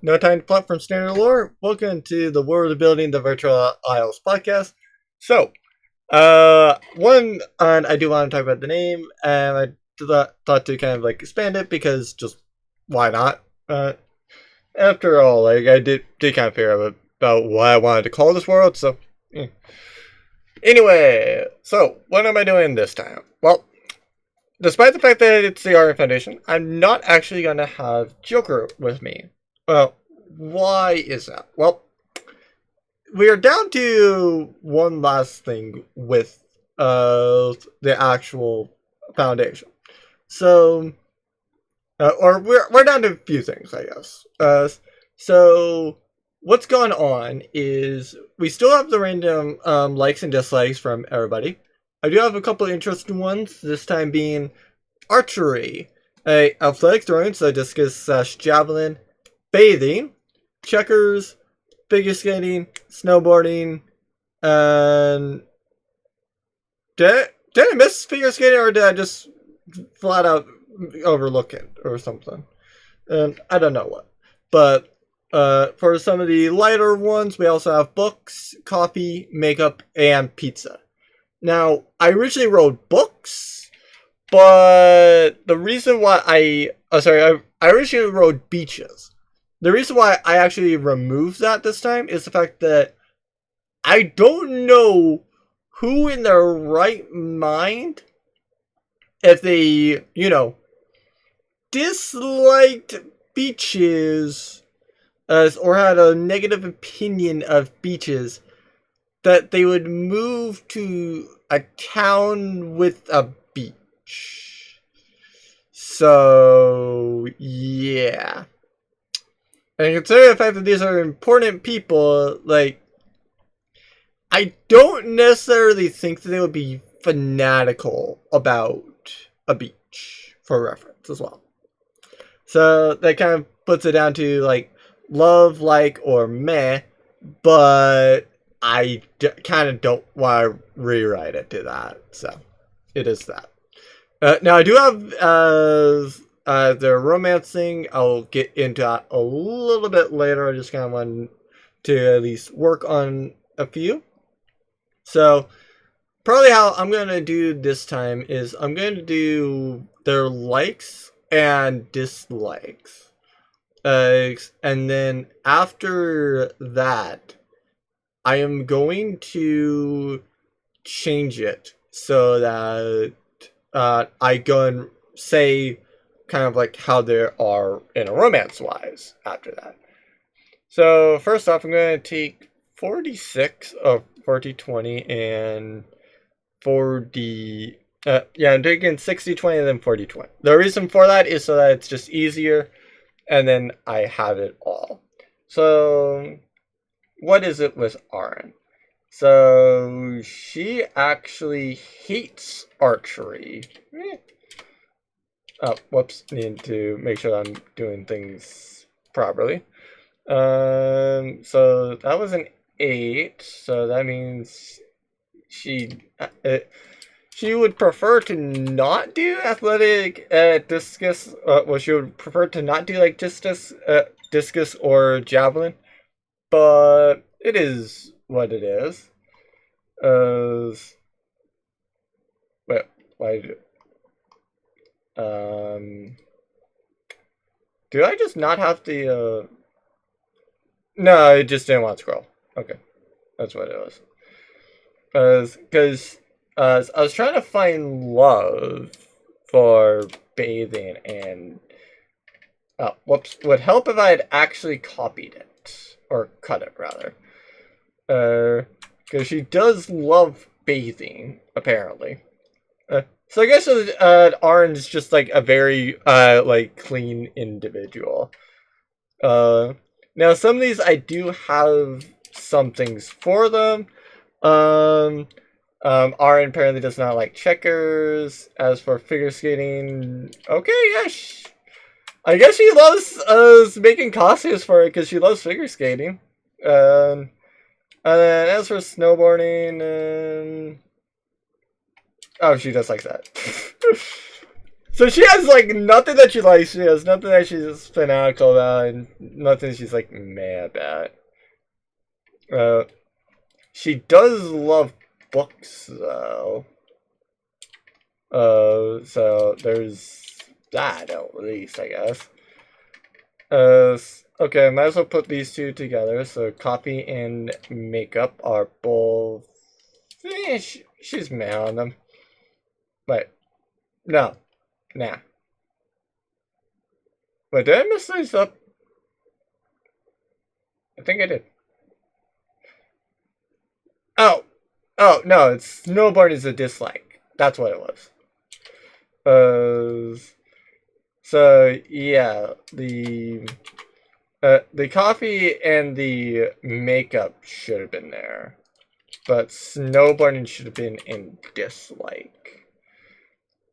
No time to plot from standard lore. Welcome to the Worldbuilding the Virtual Isles podcast. So, I do want to talk about the name, and I thought to kind of like expand it because just why not? After all, like I did kind of figure out about what I wanted to call this world. So, anyway, so what am I doing this time? Well, despite the fact that it's the Iron Foundation, I'm not actually going to have Joker with me. Well, why is that? Well, we are down to one last thing with the actual foundation. So, or we're down to a few things, I guess. So what's going on is we still have the random likes and dislikes from everybody. I do have a couple of interesting ones. This time being archery, athletic throwing, so discus / javelin, bathing, checkers, figure skating, snowboarding, and did I miss figure skating, or did I just flat out overlook it or something? I don't know what. But for some of the lighter ones, we also have books, coffee, makeup, and pizza. Now, I originally wrote books, but the reason why I originally wrote beaches. The reason why I actually removed that this time is the fact that I don't know who in their right mind, if they, disliked beaches or had a negative opinion of beaches, that they would move to a town with a beach. So, yeah. And considering the fact that these are important people, like, I don't necessarily think that they would be fanatical about a beach, for reference as well. So that kind of puts it down to, like, love, like, or meh, but I kind of don't want to rewrite it to that, so it is that. Now, I do have the romance thing. I'll get into that a little bit later. I just kind of wanted to at least work on a few. So, probably how I'm going to do this time is I'm going to do their likes and dislikes. And then after that, I am going to change it so that I go and say kind of like how they are in a romance-wise after that. So first off, I'm going to take 46 of 40-20 and 40... I'm taking 60-20 and then 40-20. The reason for that is so that it's just easier, and then I have it all. So, what is it with Aaron? So, she actually hates archery. Oh, whoops. Need to make sure I'm doing things properly. So that was an 8. So that means she would prefer to not do athletic discus. She would prefer to not do like discus or javelin. But it is what it is. Wait, why did do I just not have the No, I just didn't want to scroll. Okay. That's what it was. Because I was trying to find love for bathing, and whoops, would help if I had actually copied it, or cut it rather. Because she does love bathing, apparently. So I guess Orange is just like a very like clean individual. Now some of these I do have some things for them. Aaron apparently does not like checkers. As for figure skating, okay, yeah, I guess she loves making costumes for it because she loves figure skating. And then as for snowboarding, oh, she just likes that. So she has like nothing that she likes. She has nothing that she's fanatical about, and nothing she's like mad about. She does love books though. So there's that at least, I guess. Okay, might as well put these two together. So coffee and makeup are both. She's mad on them. Wait, no, nah. Wait, did I mess these up? I think I did. Oh, no, it's snowboard is a dislike. That's what it was. So yeah, the coffee and the makeup should have been there, but snowboarding should have been in dislike.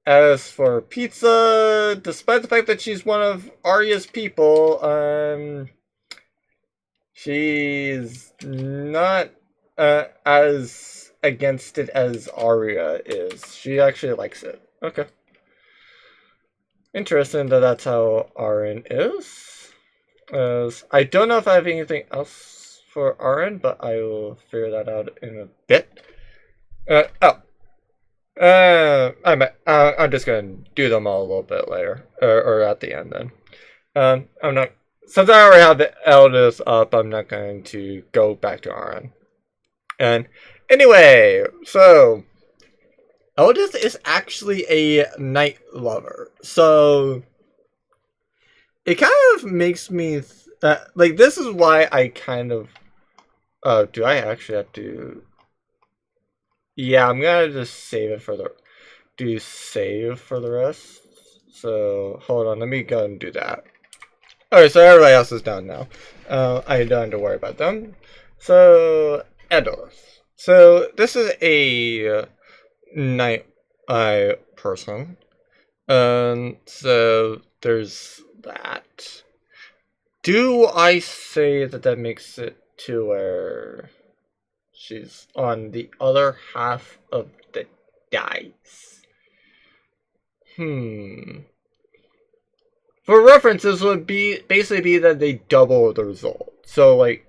As for pizza, despite the fact that she's one of Arya's people, she's not as against it as Arya is. She actually likes it. Okay. Interesting that that's how Arryn is. I don't know if I have anything else for Arryn, but I will figure that out in a bit. I'm just gonna do them all a little bit later, or at the end then. I'm not, since I already have the eldest up, I'm not going to go back to Arryn. And anyway, so Eldest is actually a night lover, so it kind of makes me like, this is why I kind of do I actually have to? Yeah, I'm gonna just save it for the save for the rest. So hold on, let me go and do that. Alright, so everybody else is done now. I don't have to worry about them. So Eldest. So this is a night eye person. So there's that. Do I say that makes it to where she's on the other half of the dice? For reference, this would basically be that they double the result. So like,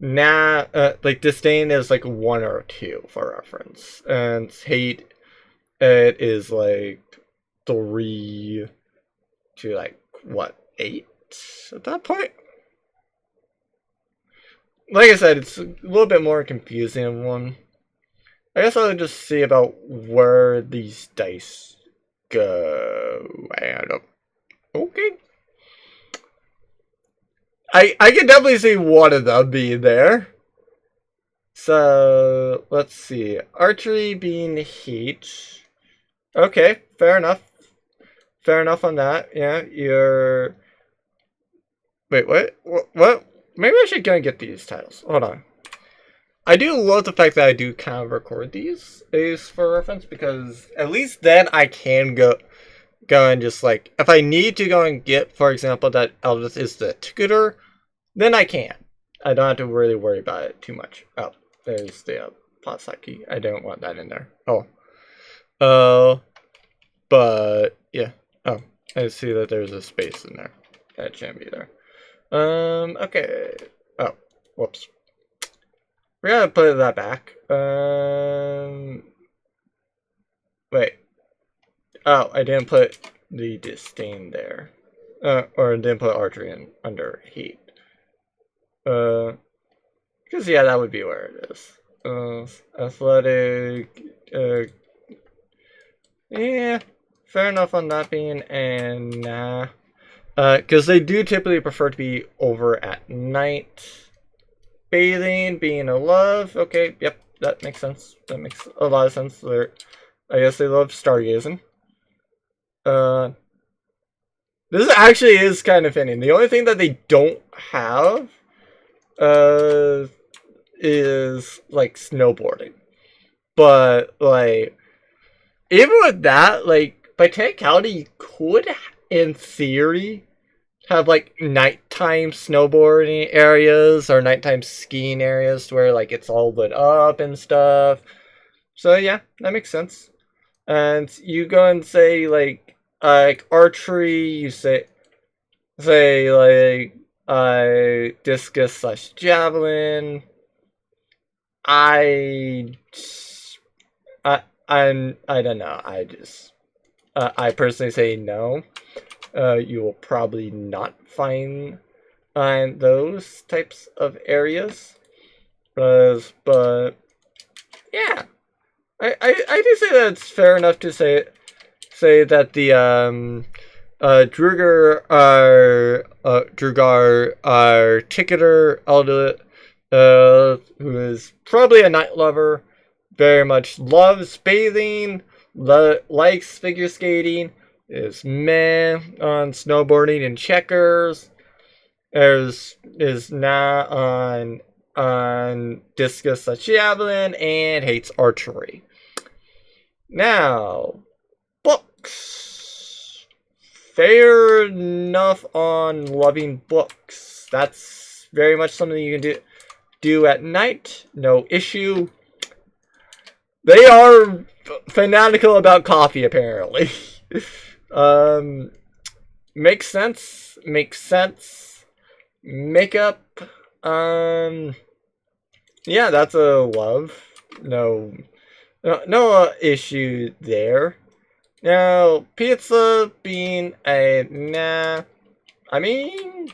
like disdain is like 1 or 2 for reference, and hate, it is like 3 to like what, 8 at that point. Like I said, it's a little bit more confusing one. I guess I'll just see about where these dice go. Okay. I can definitely see one of them being there. So let's see. Archery being heat. Okay, fair enough. Fair enough on that. Yeah, you're. Wait, what? What? Maybe I should go and get these titles. Hold on. I do love the fact that I do kind of record these is for reference, because at least then I can go and just like, if I need to go and get, for example, that Eldest is the tutor, then I can. I don't have to really worry about it too much. Oh, there's the Potsaki. I don't want that in there. But yeah. Oh, I see that there's a space in there. That shouldn't be there. Okay. Oh, whoops. We're gonna put that back. Wait. Oh, I didn't put the disdain there. Or I didn't put archery in under heat. Because yeah, that would be where it is. Athletic. Yeah, fair enough on that being, and nah. Because they do typically prefer to be over at night. Bathing, being a love. Okay, yep, that makes sense. That makes a lot of sense. I guess they love stargazing. This actually is kind of fitting. The only thing that they don't have is like snowboarding. But like, even with that, like, by technicality, you could, in theory, have like nighttime snowboarding areas or nighttime skiing areas where like it's all lit up and stuff. So yeah, that makes sense. and you go and say like archery, you say like discus slash javelin. I don't know. I personally say no. You will probably not find those types of areas. But yeah, I do say that it's fair enough to say that the Drugar our ticketer Eldit, who is probably a night lover, very much loves bathing, likes figure skating, is meh on snowboarding and checkers, is not on discus slash javelin, and hates archery. Now, books. Fair enough on loving books. That's very much something you can do at night. No issue. They are fanatical about coffee, apparently. Makes sense. Makes sense. Makeup. Yeah, that's a love. No issue there. Now, pizza being a nah. I mean,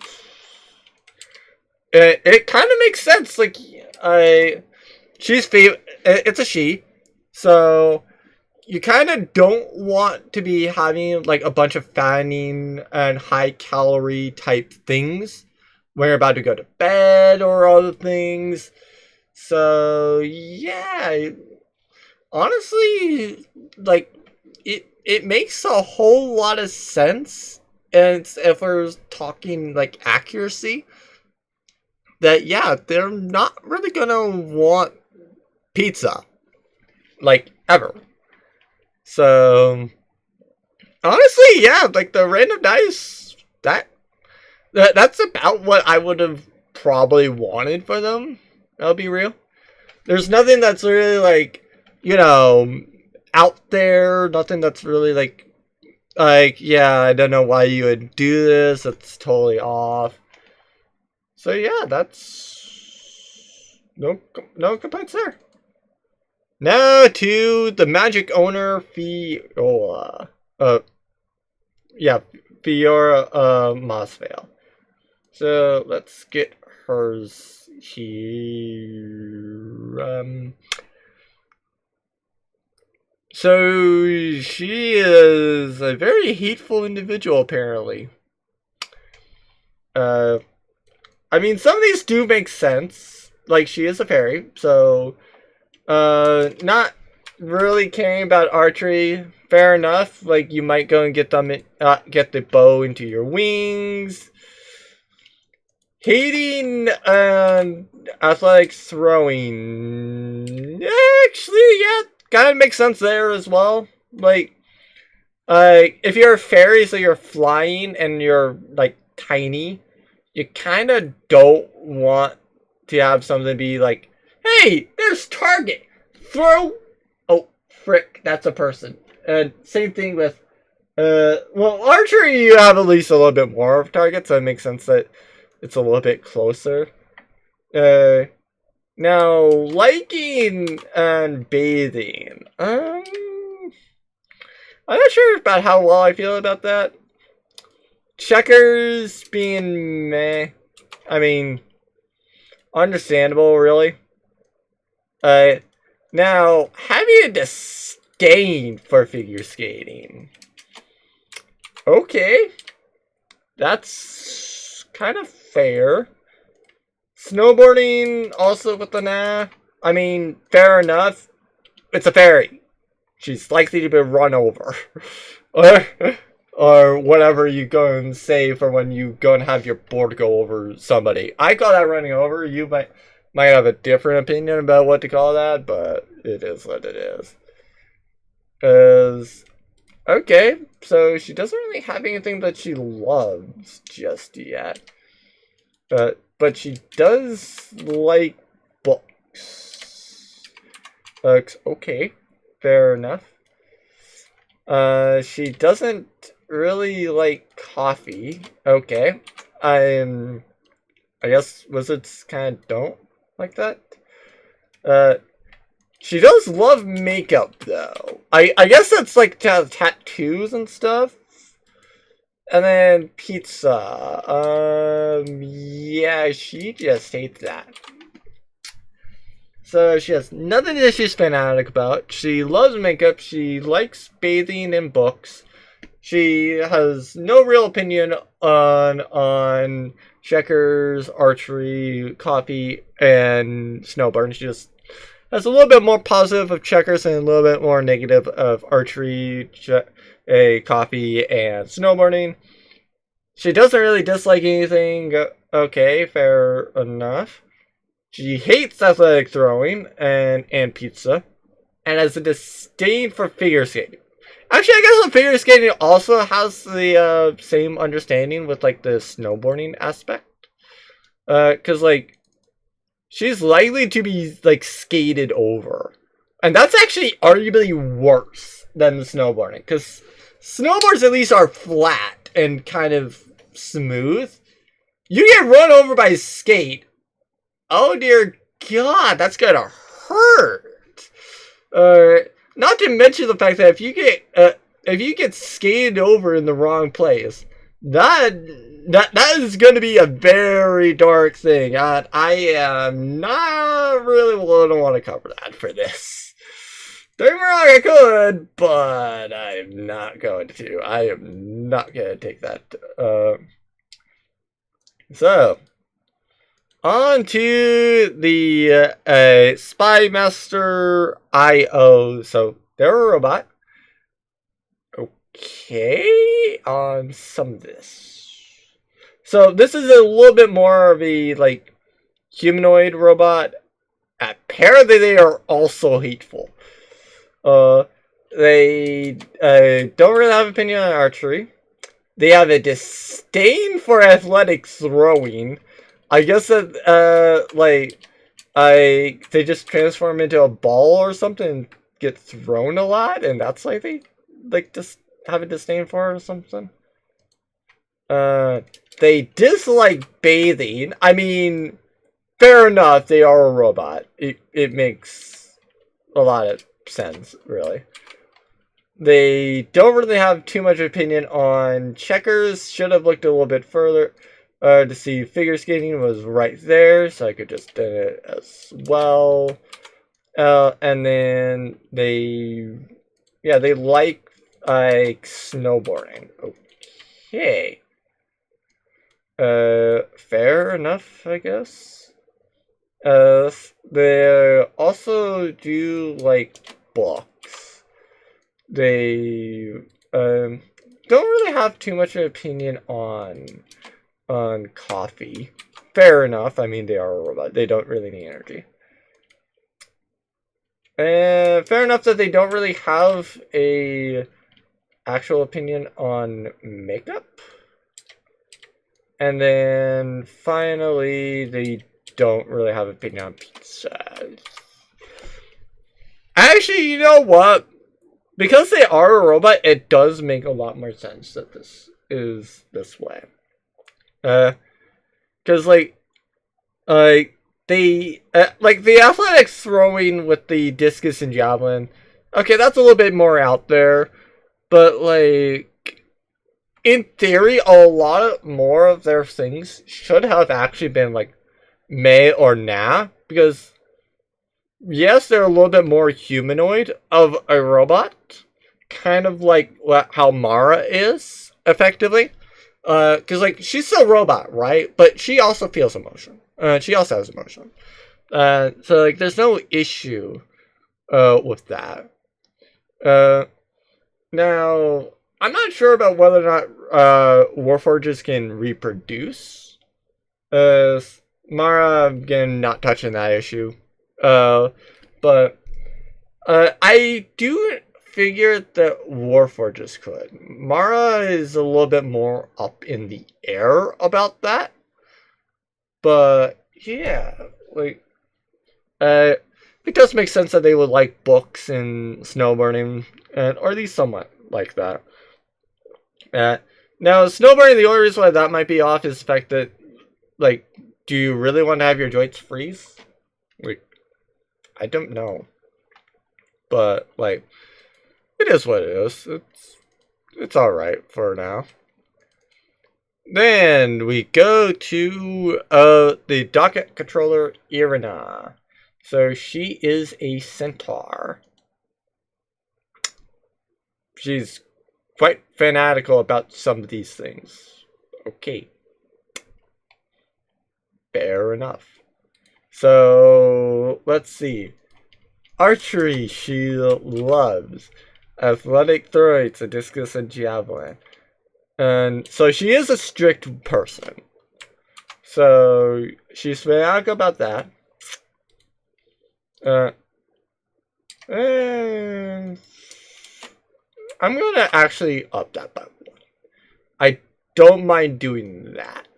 it kind of makes sense. Like, it's a she, so you kind of don't want to be having like a bunch of fattening and high calorie type things when you're about to go to bed or other things. So yeah, honestly, like it makes a whole lot of sense, and if we're talking like accuracy, that yeah, they're not really gonna want pizza like ever. So honestly, yeah, like the random dice, that's about what I would have probably wanted for them. I'll be real. There's nothing that's really like, out there. Nothing that's really like yeah, I don't know why you would do this. It's totally off. So yeah, that's no complaints there. Now to the magic owner, Fiora. Yeah, Fiora Mosvale. So let's get hers here. So she is a very hateful individual, apparently. I mean, some of these do make sense. Like, she is a fairy, so not really caring about archery. Fair enough. Like, you might go and get the bow into your wings. Hating athletic throwing. Actually, yeah, kind of makes sense there as well. Like, if you're a fairy, so you're flying and you're like tiny, you kind of don't want to have something be like, "Hey, there's target, throw." Oh, frick, that's a person. Same thing with, well, archery. You have at least a little bit more of targets, so it makes sense that it's a little bit closer. Now, liking and bathing. I'm not sure about how well I feel about that. Checkers being meh. I mean, understandable, really. Now, having a disdain for figure skating. Okay. That's kind of fair. Snowboarding, also with the nah. I mean, fair enough. It's a fairy. She's likely to be run over. or whatever you go and say for when you go and have your board go over somebody. I call that running over. You might have a different opinion about what to call that, but it is what it is. Okay, so she doesn't really have anything that she loves just yet. But she does like books. Okay, fair enough. She doesn't really like coffee. Okay. I guess wizards kind of don't like that. She does love makeup though. I guess that's like tattoos and stuff. And then pizza. Yeah, she just hates that. So she has nothing that she's fanatic about. She loves makeup. She likes bathing in books. She has no real opinion on checkers, archery, coffee, and snowboarding. She just has a little bit more positive of checkers and a little bit more negative of archery, coffee, and snowboarding. She doesn't really dislike anything. Okay, fair enough. She hates athletic throwing and pizza, and has a disdain for figure skating. Actually, I guess the figure skating also has the same understanding with like the snowboarding aspect. Cause like she's likely to be like skated over, and that's actually arguably worse than the snowboarding. Cause snowboards at least are flat and kind of smooth. You get run over by a skate. Oh dear God, that's gonna hurt. Not to mention the fact that if you get skated over in the wrong place, that is going to be a very dark thing. I am not really going to want to cover that for this. Don't get me wrong, I could, but I'm not going to. I am not going to take that. So, on to the Spy Master IO. So, they're a robot. Okay, on some of this. So, this is a little bit more of a, like, humanoid robot. Apparently, they are also hateful. They don't really have an opinion on archery. They have a disdain for athletic throwing. I guess that, they just transform into a ball or something and get thrown a lot, and that's like they, like, just have a disdain for or something. They dislike bathing. I mean, fair enough, they are a robot. It makes a lot of sense, really. They don't really have too much opinion on checkers. Should have looked a little bit further to see figure skating was right there, so I could just do it as well. And then they like snowboarding. Okay. Fair enough, I guess. They also do like books. They don't really have too much of an opinion on coffee. Fair enough. I mean, they are a robot. They don't really need energy. Fair enough that they don't really have a actual opinion on makeup. And then finally, they don't really have an opinion on pizza. Actually, you know what? Because they are a robot, it does make a lot more sense that this is this way. Because the athletics throwing with the discus and javelin, okay, that's a little bit more out there, but like in theory, a lot more of their things should have actually been like may or nah, because yes, they're a little bit more humanoid of a robot, kind of like how Mara is effectively. Because, like, she's still a robot, right? But she also feels emotion. She also has emotion. So, like, there's no issue with that. Now, I'm not sure about whether or not Warforges can reproduce. Mara, again, not touching that issue. But I do figure that Warforges could. Mara is a little bit more up in the air about that. But yeah, like it does make sense that they would like books and snowboarding, or at least somewhat like that. Now, snowboarding, the only reason why that might be off is the fact that, like, do you really want to have your joints freeze? Like, I don't know. But, like, it is what it is. It's alright for now. Then we go to the docket controller, Irina. So she is a centaur. She's quite fanatical about some of these things. Okay. Fair enough. So, let's see. Archery, she loves. Athletic throws, a discus, and javelin. And so she is a strict person. So she's fanatical about that. And I'm gonna actually up that by 1. I don't mind doing that.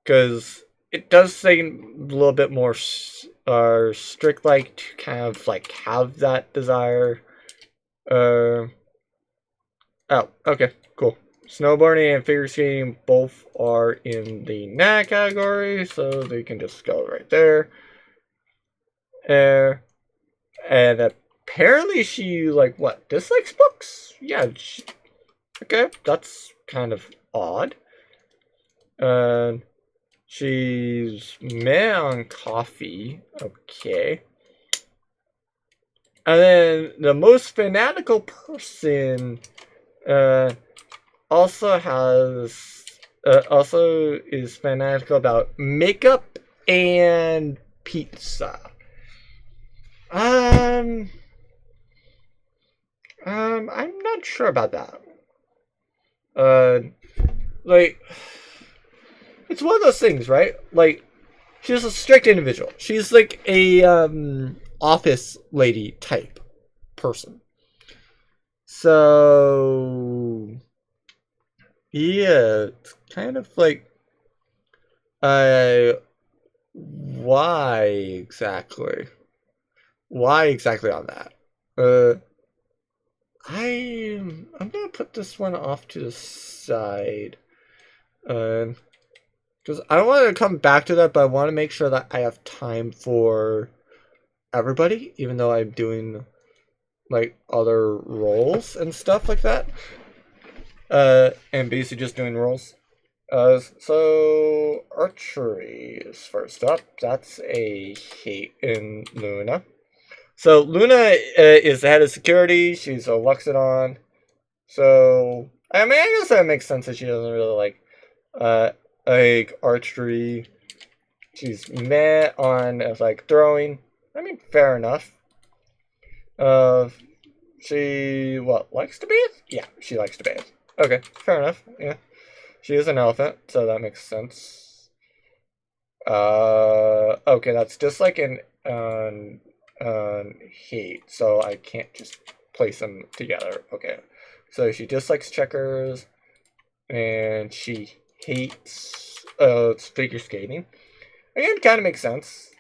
Because it does seem a little bit more strict, like, to kind of, like, have that desire. Oh, okay, cool. Snowboarding and figure skating both are in the NA category, so they can just go right there. And apparently she, like, what, dislikes books? Yeah, okay, that's kind of odd. She's meh on coffee, okay. And then the most fanatical person also is fanatical about makeup and pizza. I'm not sure about that. Like, it's one of those things, right? Like, she's a strict individual. She's like a office lady type person. So yeah, it's kind of like why exactly? Why exactly on that? I'm gonna put this one off to the side. Because I want to come back to that, but I want to make sure that I have time for everybody, even though I'm doing, like, other roles and stuff like that. And basically just doing roles. So archery is first up. That's a hate in Luna. So Luna is the head of security. She's a Luxodon. So I mean, I guess that makes sense that she doesn't really like archery. She's meh on like throwing. I mean, fair enough. She likes to bathe? Yeah, she likes to bathe. Okay, fair enough. Yeah, she is an elephant, so that makes sense. Okay, that's dislike and hate, so I can't just place them together. Okay, so she dislikes checkers, and she hates figure skating. Again, kind of makes sense.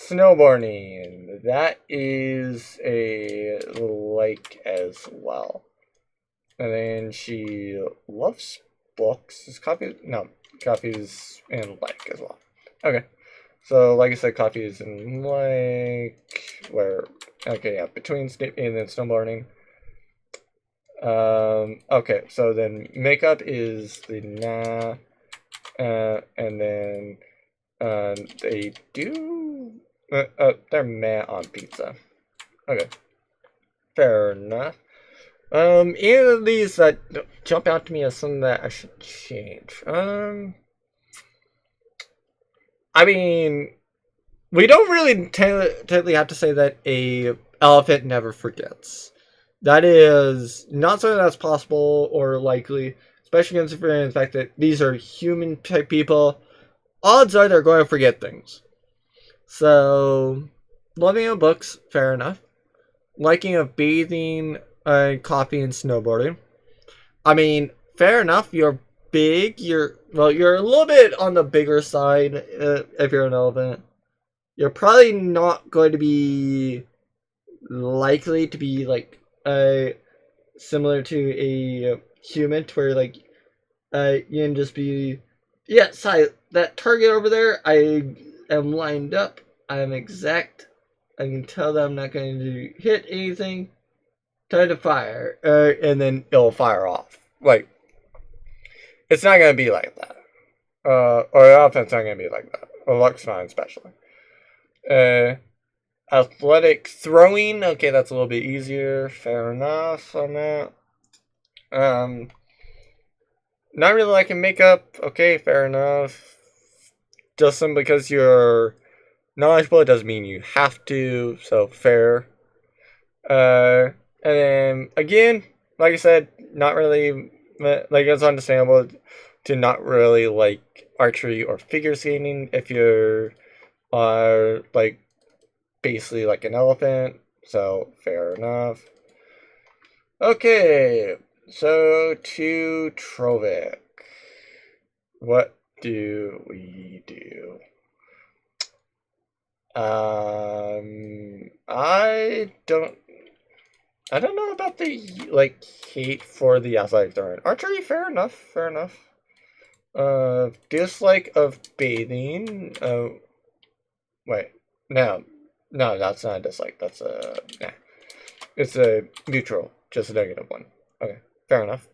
Snowboarding, that is a like as well. And then she loves books. Is coffee? No, coffee is in like as well. Okay, so like I said, coffee is in like where? Okay, yeah, between and then snowboarding. Okay, so then makeup is the nah, and then they do they're meh on pizza. Okay, fair enough. Any of these that jump out to me as something that I should change. I mean, we don't really technically have to say that a elephant never forgets. That is not something that's possible or likely, especially considering the fact that these are human type people. Odds are they're going to forget things. So, loving of books, fair enough. Liking of bathing, coffee, and snowboarding. I mean, fair enough. You're big. You're a little bit on the bigger side if you're an elephant. You're probably not going to be likely to be like similar to a human, where like you can just be, yes, that target over there, I am lined up, I'm exact, I can tell that I'm not going to hit anything, time to fire, and then it'll fire off. Like, it's not going to be like that. Or the offense not going to be like that. Or luck's not especially. Athletic throwing, okay, that's a little bit easier. Fair enough on that. Not really liking makeup, okay, fair enough. Just simply because you're knowledgeable, it doesn't mean you have to, so fair. And then, again, like I said, not really, like, it's understandable to not really like archery or figure skating if you are, like, basically like an elephant, so fair enough. Okay, so to Trovic. What do we do? I don't know about the, like, hate for the athletic throwing. Archery, fair enough. Dislike of bathing. Wait, no, that's not a dislike. That's a, nah. It's a neutral, just a negative one. Okay, fair enough.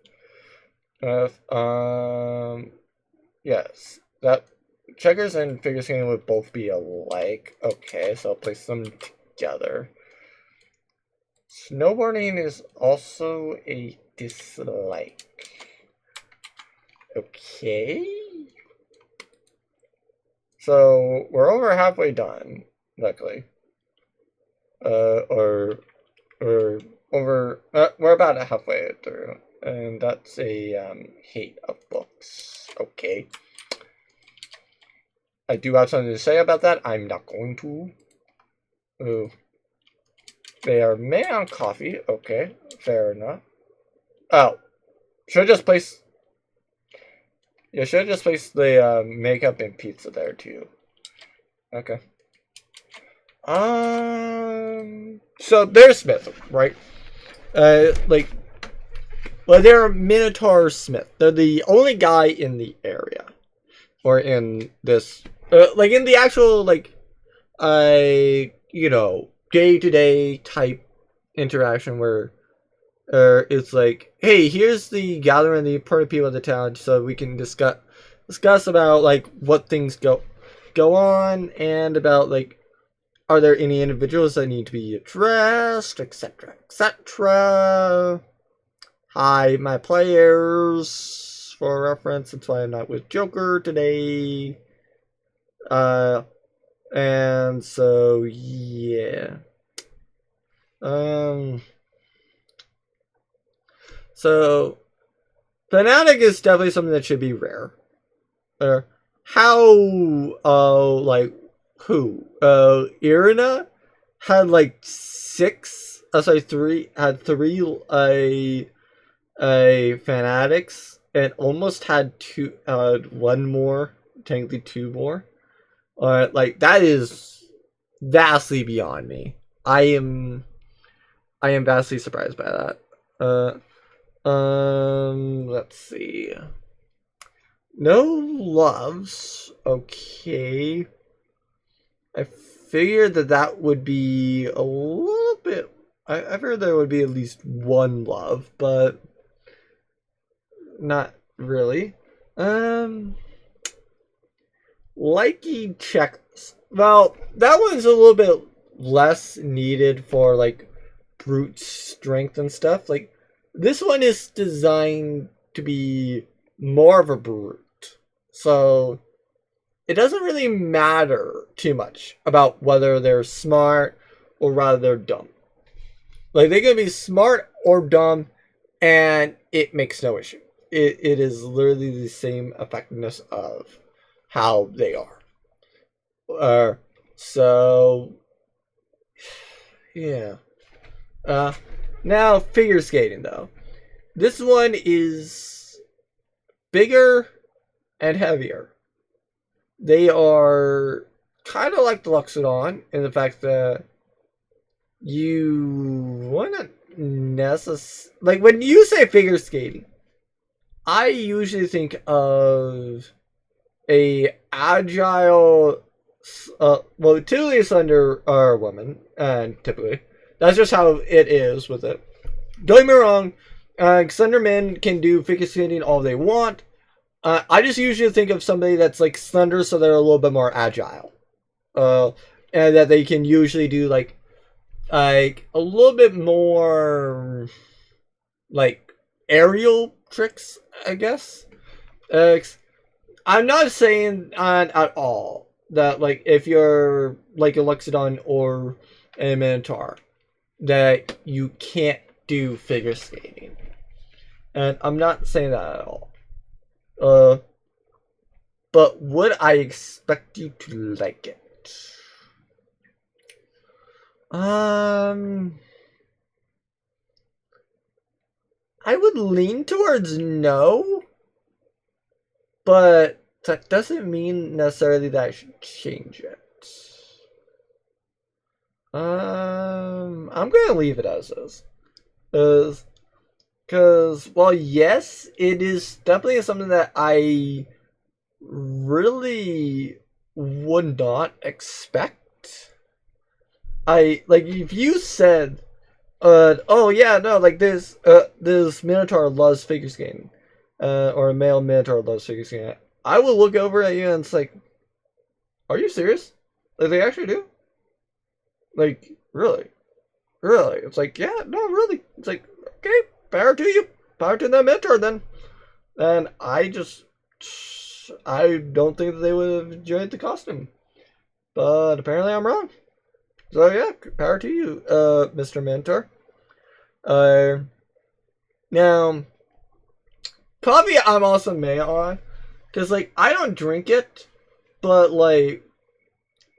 Yes, that checkers and figure skating would both be alike. Okay, so I'll place them together. Snowboarding is also a dislike. Okay. So we're over halfway done, luckily. We're about halfway through, and that's a hate of books. Okay. I do have something to say about that. I'm not going to. Ooh. They are made on coffee. Okay, fair enough. Oh, should have just placed. Yeah, should have just placed the makeup and pizza there too. Okay. So they're Smith, right? Like, well, they're Minotaur Smith. They're the only guy in the area, or in this, like, in the actual, like, you know, day-to-day type interaction where it's like, hey, here's the gathering the important people of the town, so we can discuss about, like, what things go on, and about, like, are there any individuals that need to be addressed, etc., etc. Hi, my players, for reference. That's why I'm not with Joker today. And so, yeah. So, Fanatic is definitely something that should be rare. Like, who? Irina had like three Fanatics, and almost had one more, technically two more. Like, that is vastly beyond me. I am vastly surprised by that. Let's see. No loves. Okay. I figured that would be a little bit. I figured there would be at least one love, but not really. Likey checks. Well, that one's a little bit less needed for, like, brute strength and stuff. Like, this one is designed to be more of a brute. So it doesn't really matter too much about whether they're smart or rather they're dumb. Like, they can be smart or dumb, and it makes no issue. It is literally the same effectiveness of how they are. So, yeah. Now, figure skating, though. This one is bigger and heavier. They are kind of like the Luxodon in the fact that you want to like when you say figure skating, I usually think of a agile, well, typically a slender woman, and typically that's just how it is with it. Don't get me wrong, slender men can do figure skating all they want. I just usually think of somebody that's like slender, so they're a little bit more agile, and that they can usually do like a little bit more like aerial tricks, I guess. I'm not saying at all that like if you're like a Luxodon or a Minotaur that you can't do figure skating, and I'm not saying that at all. But would I expect you to like it? I would lean towards no, but that doesn't mean necessarily that I should change it. I'm gonna leave it as is. Because, well, yes, it is definitely something that I really would not expect. Like, if you said, oh yeah, no, like this Minotaur loves figure skating, or a male Minotaur loves figure skating, I will look over at you and it's like, are you serious? Like, they actually do? Like, really? Really? It's like, yeah, no, really. It's like, okay, power to you. Power to that Minotaur then. And I don't think that they would have enjoyed the costume. But apparently I'm wrong. So yeah, power to you, Mr. Minotaur. Now, coffee I'm also meh on. Because, like, I don't drink it. But, like,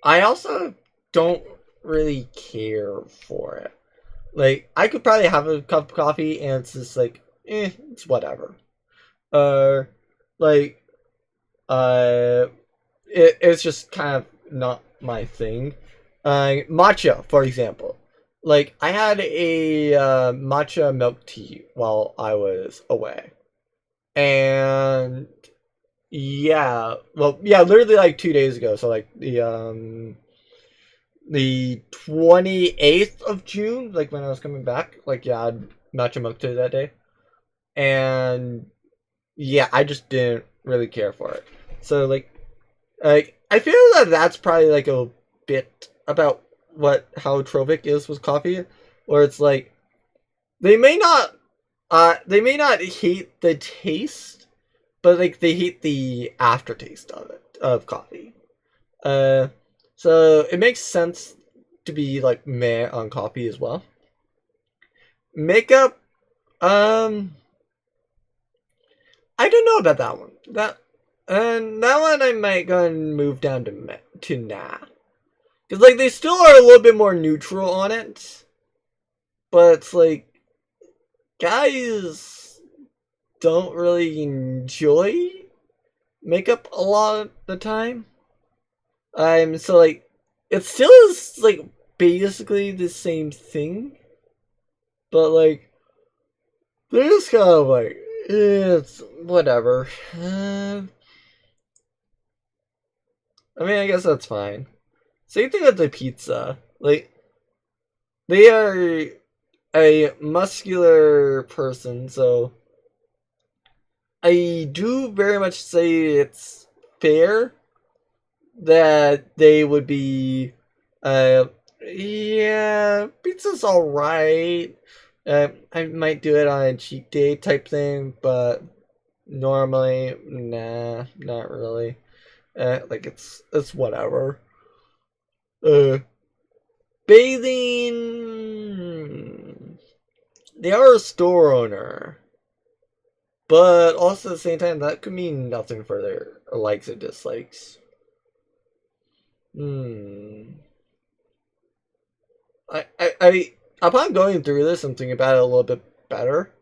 I also don't really care for it. Like, I could probably have a cup of coffee and it's just like, it's whatever. Like, it's just kind of not my thing. Matcha, for example. Like, I had a matcha milk tea while I was away. And yeah, well, yeah, literally like 2 days ago. So like the 28th of June, like when I was coming back, like yeah, I had matcha milk tea that day, and yeah, I just didn't really care for it. So like I feel that that's probably like a bit about how Trovic is with coffee, where it's like they may not hate the taste, but like they hate the aftertaste of coffee. So it makes sense to be like meh on coffee as well. Makeup, I don't know about that one. That one I might go and move down to nah, because like they still are a little bit more neutral on it, but it's like guys don't really enjoy makeup a lot of the time. So like it still is like basically the same thing, but like they're just kind of like it's whatever. I mean, I guess that's fine. Same thing with the pizza. Like they are a muscular person, so I do very much say it's fair that they would be, yeah, pizza's alright. I might do it on a cheat day type thing, but normally, nah, not really. Like it's whatever. Bathing. They are a store owner, but also at the same time, that could mean nothing for their likes or dislikes. I upon going through this and thinking about it a little bit better,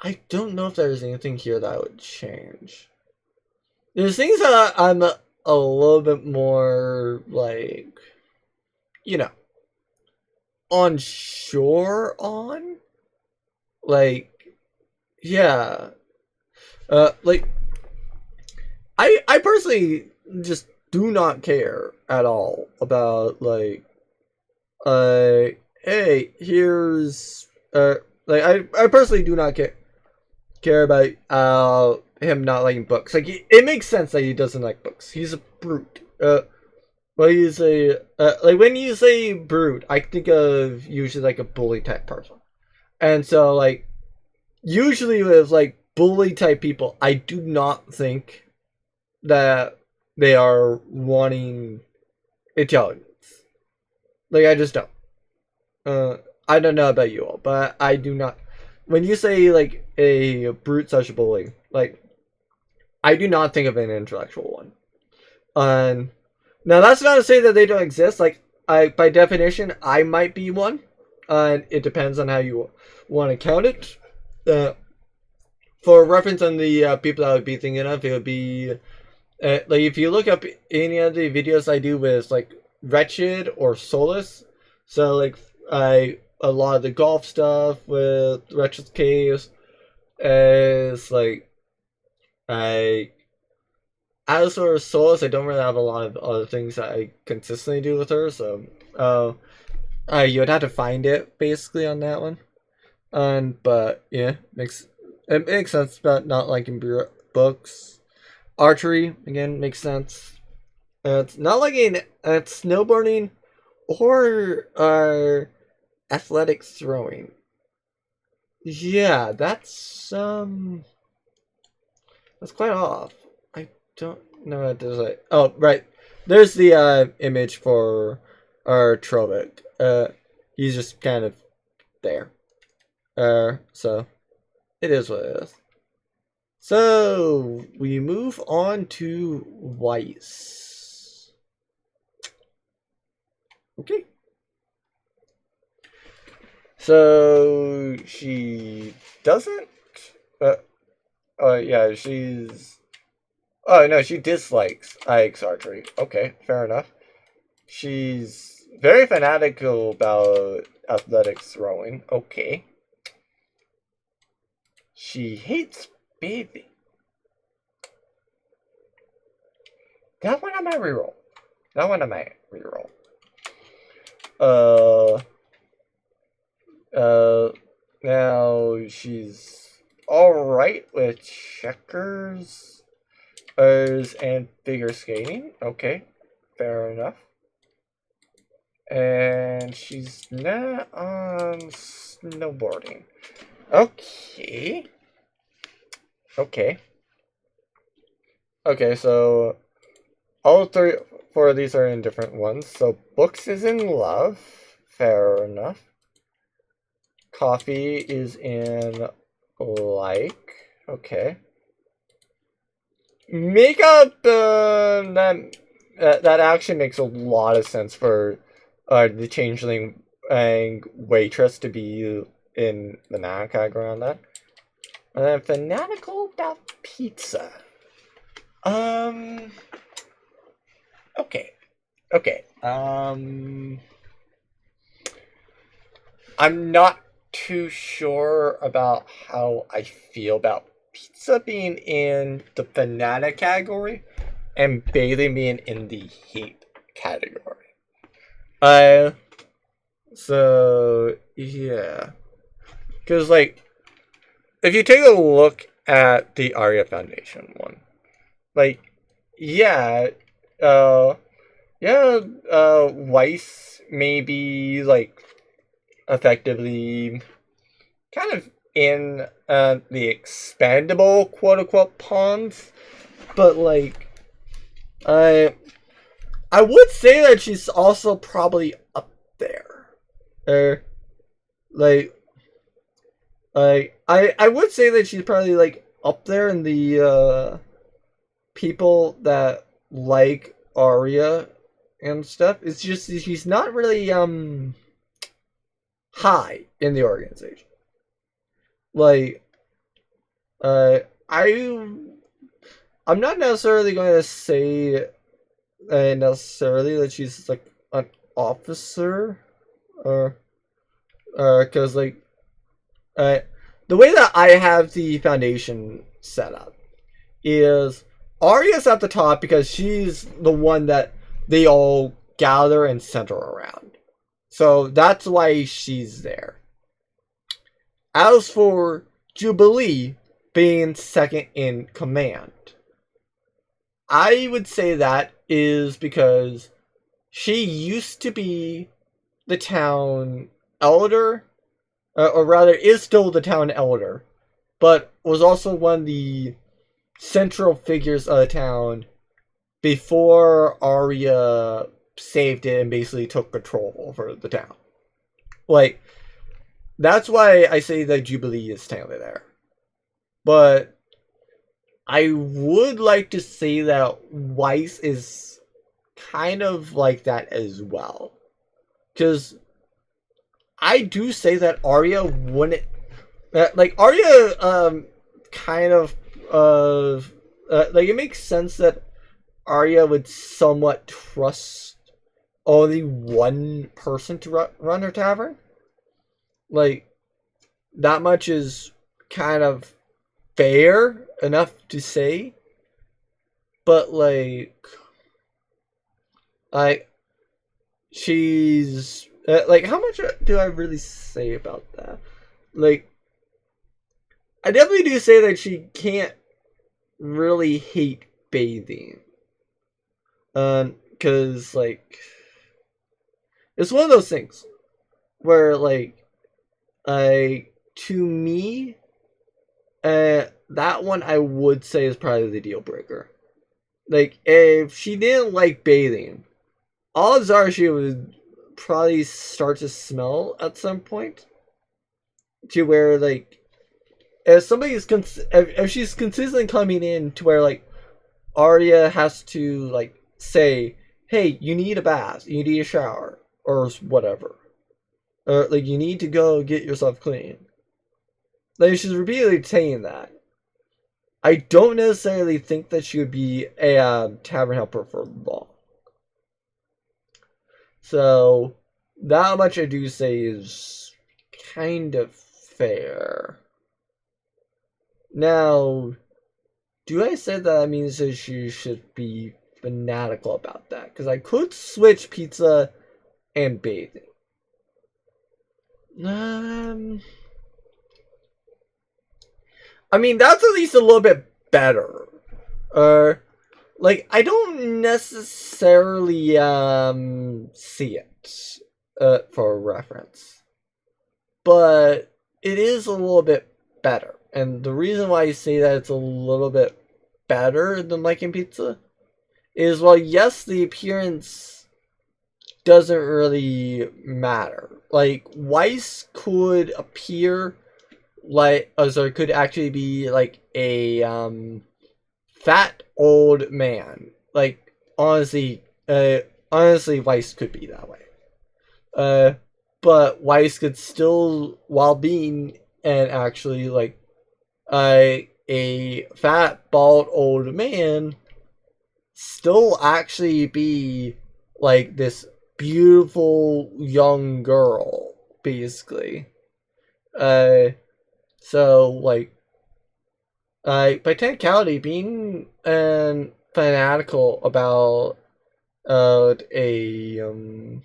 I don't know if there's anything here that I would change. There's things that I'm a little bit more like, you know, unsure on. Like, yeah. Like, I personally just do not care at all about, like, hey, here's, like, I personally do not care about, him not liking books. Like, it makes sense that he doesn't like books. He's a brute. When you say, like, when you say brute, I think of usually, like, a bully type person. And so, like, usually with, like, bully type people, I do not think that they are wanting intelligence. Like, I just don't. I don't know about you all, but I do not. When you say, like, a brute such a bully, like, I do not think of an intellectual one. Now, that's not to say that they don't exist. Like, by definition, I might be one. And it depends on how you want to count it. For reference on the people I would be thinking of, it would be like, if you look up any of the videos I do with, like, Wretched or Solus, so, like, a lot of the golf stuff with Wretched's Caves is, like, as for Solus, I don't really have a lot of other things that I consistently do with her, so you'd have to find it basically on that one. But yeah, it makes sense about not liking books. Archery again makes sense. It's not liking snowboarding or athletic throwing. Yeah, that's quite off. I don't know what to say. Oh, right. There's the image for our Trovic. He's just kind of there. So it is what it is. So we move on to Weiss. Okay. So she doesn't. Yeah, she's. Oh no, she dislikes IX archery. Okay, fair enough. She's very fanatical about athletics throwing. Okay. She hates bathing. That one I might reroll. Now she's alright with checkers and figure skating. Okay, fair enough. And she's not on snowboarding. Okay. Okay, so all four of these are in different ones. So books is in love. Fair enough. Coffee is in like. Okay. Makeup, that actually makes a lot of sense for the changeling and waitress to be in the noun category on that. And then fanatical about pizza. Okay. I'm not too sure about how I feel about pizza being in the fanatic category and bathing being in the hate category. So yeah, because, like, if you take a look at the Arya Foundation one, like, Weiss may be, like, effectively kind of in the expandable quote-unquote pawns, but, like, I would say that she's also probably up there. I would say that she's probably, like, up there in the people that like Arya and stuff. It's just she's not really high in the organization. Like, I'm not necessarily going to say necessarily that she's, like, an officer, or Because like, the way that I have the foundation set up is Arya's at the top because she's the one that they all gather and center around. So that's why she's there. As for Jubilee being second in command, I would say that is because she used to be the town elder, or rather is still the town elder, but was also one of the central figures of the town before Arya saved it and basically took control over the town. Like, that's why I say that Jubilee is technically there. But I would like to say that Weiss is kind of like that as well. Because I do say that Arya wouldn't... like, Arya, kind of... like, it makes sense that Arya would somewhat trust only one person to run her tavern. Like, that much is kind of fair enough to say. But, like she's... like, how much do I really say about that? Like, I definitely do say that she can't really hate bathing. Because, like, it's one of those things where, like, to me, that one I would say is probably the deal breaker. Like, if she didn't like bathing, odds are she would probably start to smell at some point. To where, like, if somebody's if she's consistently coming in to where, like, Arya has to, like, say, hey, you need a bath, you need a shower, or whatever. Or, like, you need to go get yourself clean. Like, she's repeatedly saying that. I don't necessarily think that she would be a tavern helper for long. So, that much I do say is kind of fair. Now, do I say that means that she should be fanatical about that? Because I could switch pizza and bathing. I mean, that's at least a little bit better. Like, I don't necessarily see it for reference, but it is a little bit better. And the reason why I say that it's a little bit better than liking pizza is, well, yes, the appearance doesn't really matter. Like, Weiss could appear like, so it could actually be like a fat old man. Like, honestly, Weiss could be that way. But Weiss could still, while being and actually like a fat bald old man, still actually be like this beautiful young girl, basically. So, like, by technicality, being fanatical about being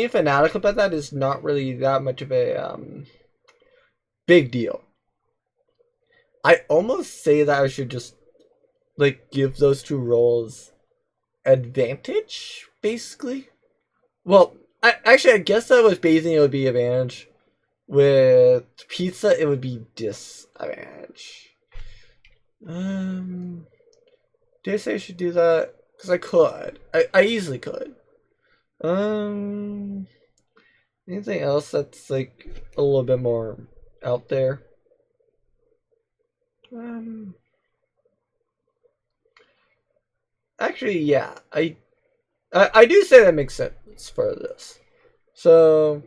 fanatical about that is not really that much of a big deal. I almost say that I should just, like, give those two roles advantage, basically. Well, I guess that with bathing it would be advantage. With pizza, it would be disadvantage. Did I say I should do that? Because I could. I easily could. Anything else that's, like, a little bit more out there? Actually, yeah. I do say that makes sense for this. So,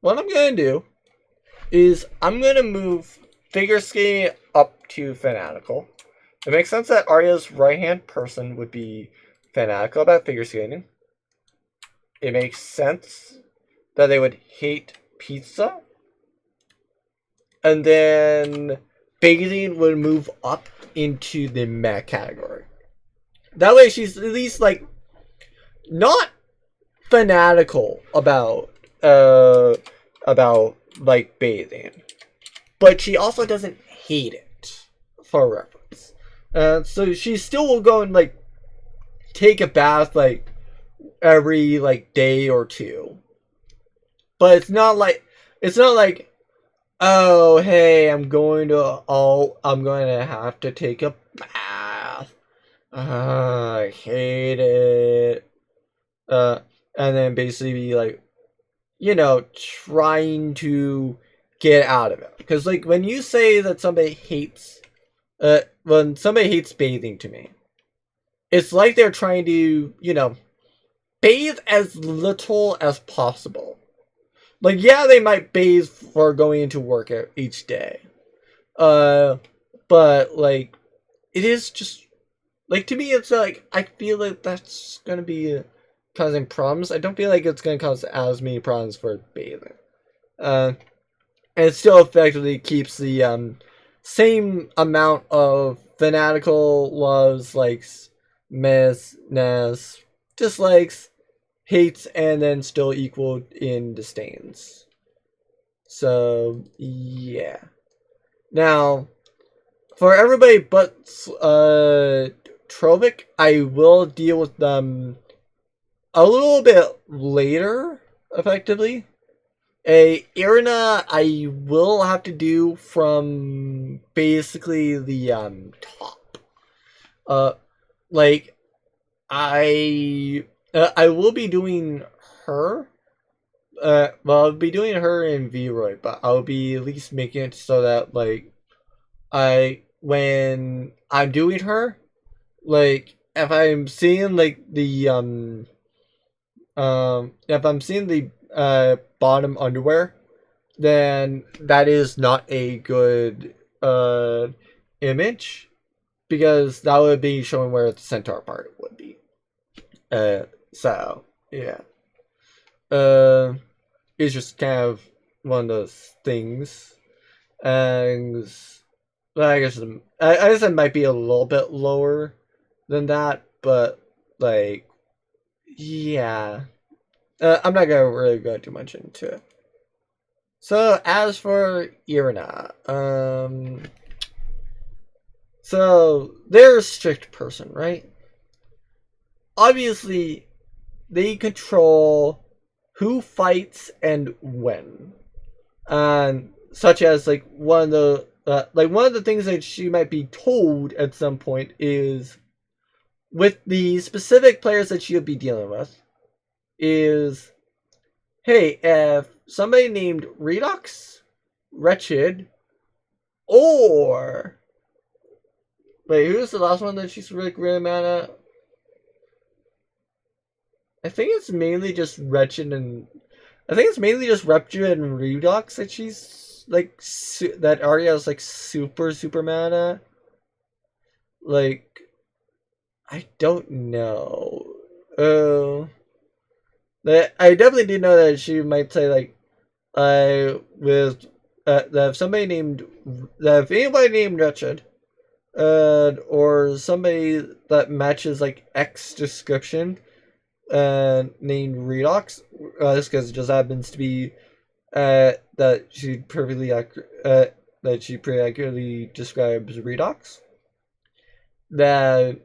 what I'm going to do is I'm going to move figure skating up to fanatical. It makes sense that Arya's right-hand person would be fanatical about figure skating. It makes sense that they would hate pizza. And then bathing would move up into the meh category. That way she's at least like not fanatical about like bathing. But she also doesn't hate it, for reference. So she still will go and like take a bath like every like day or two. But it's not like oh hey, I'm going to have to take a bath. I hate it. And then basically be like, trying to get out of it. Because like when you say that somebody hates when somebody hates bathing to me, it's like they're trying to, bathe as little as possible. Like, yeah, they might bathe for going into work each day. But like it is just like, to me it's like, I feel like that's gonna be causing problems. I don't feel like it's gonna cause as many problems for bathing. And it still effectively keeps the same amount of fanatical loves, likes, dislikes, hates, and then still equal in disdains. So yeah. Now, for everybody but Trovic, I will deal with them a little bit later, effectively. Irina, I will have to do from basically the top. Like I will be doing her. Well, I'll be doing her in VRoid, but I'll be at least making it so that like when I'm doing her, like if I'm seeing like the if I'm seeing the bottom underwear, then that is not a good image, because that would be showing where the centaur part would be. So yeah. It's just kind of one of those things. And I guess it might be a little bit lower than that, but like, yeah. I'm not gonna really go too much into it. So as for Irina, so they're a strict person, right? Obviously, they control who fights and when, and such as like one of the things that she might be told at some point is, with the specific players that she'll be dealing with, is, hey, if somebody named Redox, Wretched, or wait, who's the last one that she's really mad at? I think it's mainly just Wretched and Redox that she's like that Arya's like super mad at. Like, I don't know. I definitely do know that she might say like, that if anybody named Wretched, or somebody that matches like X description, named Redox, this because it just happens to be that she pretty accurately describes Redox. That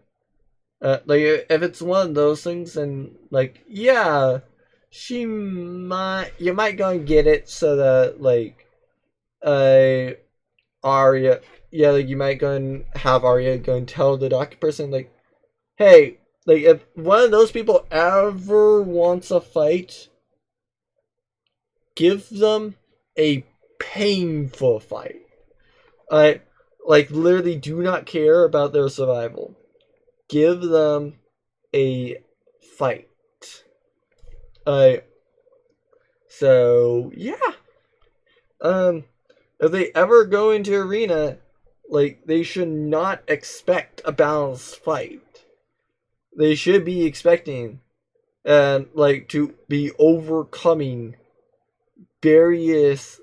like, if it's one of those things, then like, yeah, you might go and get it, so that like Arya, yeah, like you might go and have Arya go and tell the doctor person like, hey, like if one of those people ever wants a fight, give them a painful fight. I like literally do not care about their survival. Give them a fight. So yeah. If they ever go into arena, like, they should not expect a balanced fight. They should be expecting, and like, to be overcoming various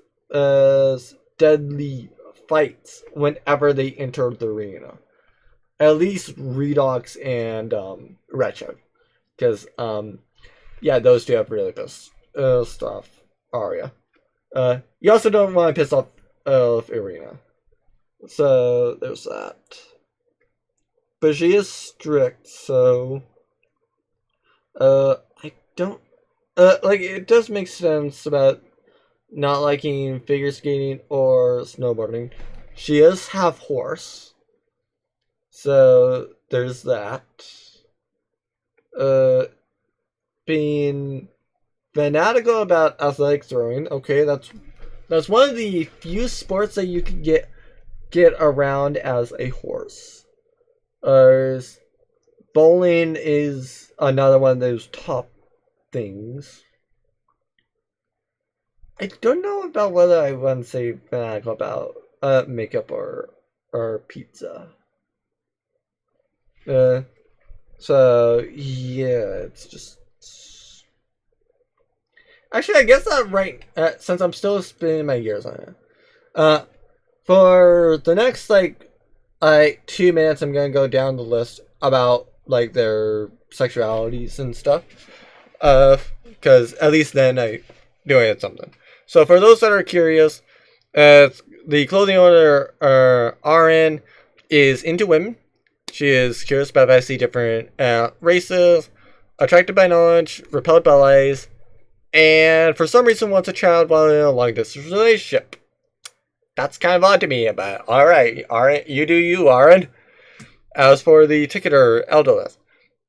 deadly fights whenever they enter the arena. At least Redox and Retro. Because, yeah, those two have really pissed stuff. Aria. You also don't want to piss off Arena. So, there's that. But she is strict, so... I don't... like, it does make sense about not liking figure skating or snowboarding. She is half horse. So, there's that. Being fanatical about athletic throwing. Okay, that's one of the few sports that you can get around as a horse. Bowling is another one of those top things. I don't know about whether I want to say fanatical about makeup or pizza. So yeah, it's just. Actually, I guess that since I'm still spinning my gears on it. For the next 2 minutes, I'm gonna go down the list about their sexualities and stuff. Because at least then I doing it something. So for those that are curious, the clothing owner RN is into women. She is curious about vastly different races, attracted by knowledge, repelled by lies, and for some reason wants a child while in a long-distance relationship. That's kind of odd to me, but alright, you do you, Aaron. As for the ticketer Elderless,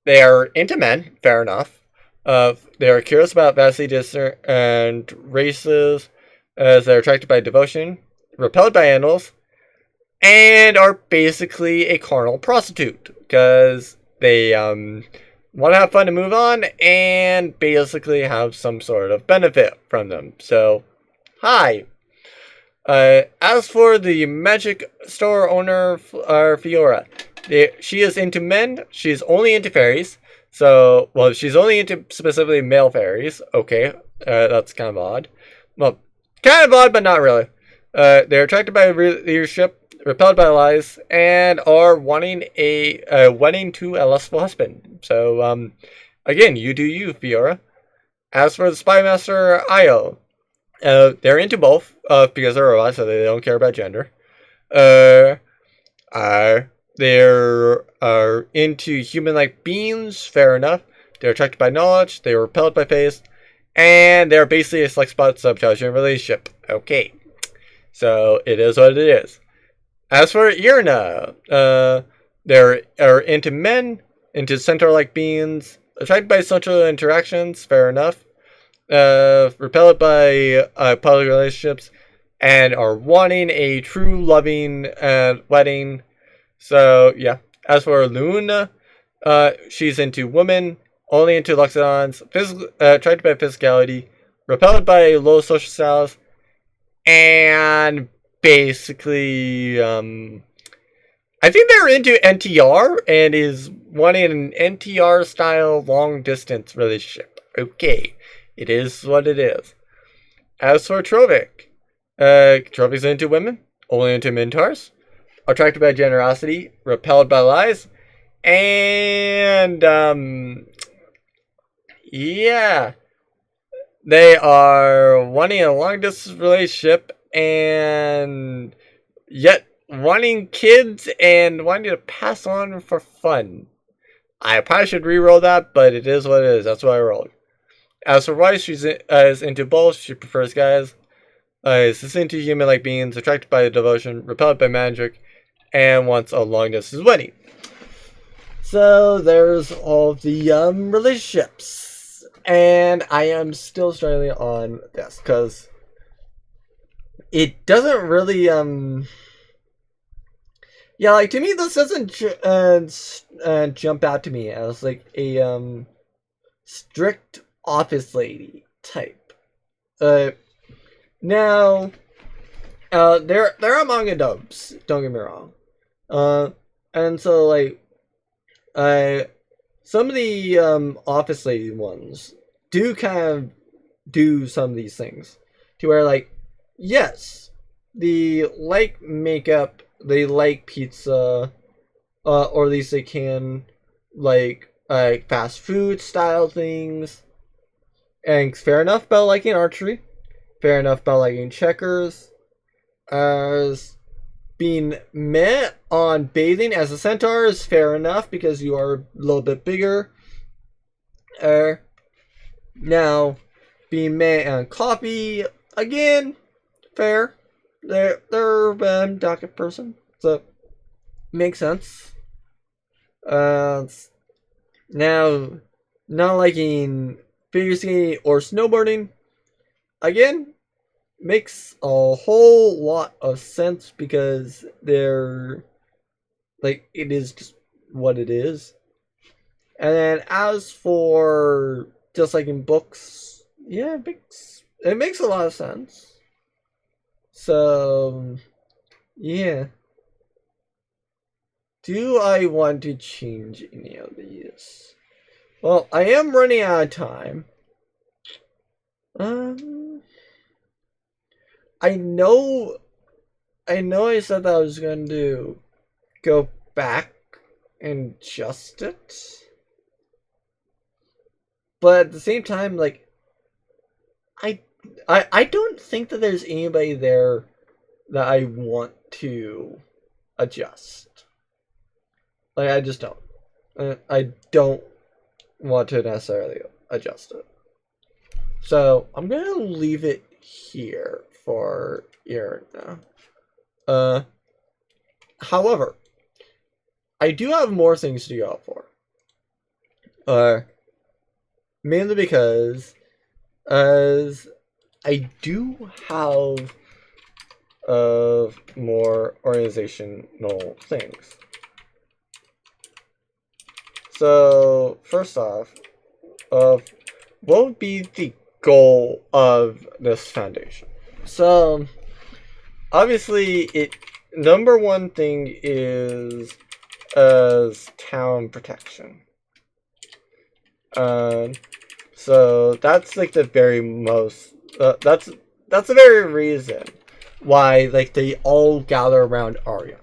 they are into men, fair enough. They are curious about vastly different races, as they're attracted by devotion, repelled by animals, and are basically a carnal prostitute, because they want to have fun and move on, and basically have some sort of benefit from them. So, hi. As for the magic store owner, Fiora, she is into men. She's only into fairies. So, well, she's only into specifically male fairies. Okay, that's kind of odd. Well, kind of odd, but not really. They're attracted by leadership, repelled by lies, and are wanting a wedding to a lustful husband. So, again, you do you, Fiora. As for the Spy Master Io, they're into both, because they're robots, so they don't care about gender. They're into human-like beings, fair enough. They're attracted by knowledge, they're repelled by faith, and they're basically a select spot subcasual relationship. Okay. So, it is what it is. As for Irina, they're into men, into centaur-like beings, attracted by social interactions, fair enough. Repelled by public relationships, and are wanting a true loving wedding. So yeah. As for Luna, she's into women, only into Luxodons, attracted by physicality, repelled by low social status, and basically I think they're into NTR and is wanting an NTR style long distance relationship. Okay. It is what it is. As for Trovik, Trovik's into women, only into Minotaurs, attracted by generosity, repelled by lies, and, yeah. They are wanting a long-distance relationship, and yet wanting kids and wanting to pass on for fun. I probably should re-roll that, but it is what it is. That's what I rolled. As for Weiss, she's is into both. She prefers guys. Is into human-like beings, attracted by devotion, repelled by magic, and wants a long-distance wedding. So there's all of the relationships, and I am still struggling on this because it doesn't really yeah, to me this doesn't jump out to me as a strict office lady type. Now, they're among adults, don't get me wrong. And so some of the office lady ones do kind of do some of these things. to where, like, yes, they like makeup, they like pizza, or at least they can like fast food style things. And fair enough about liking archery, fair enough about liking checkers, as being met on bathing as a centaur is fair enough because you are a little bit bigger. Now, being met on coffee, again, fair. They're a docket person, so makes sense. Now, not liking figure skating or snowboarding, again, makes a whole lot of sense because they're like it is just what it is. And then as for just like in books, yeah, it makes a lot of sense. So yeah. Do I want to change any of these? Well, I am running out of time. I know I said that I was going to go back and adjust it. But at the same time, like, I don't think that there's anybody there that I want to adjust. Like, I just don't. I don't want to necessarily adjust it. So, I'm going to leave it here for here now. However, I do have more things to go out for. Mainly because as I do have more organizational things. So first off, what would be the goal of this foundation? So obviously, number one thing is as town protection. So that's like the very most. That's the very reason why like they all gather around Arya,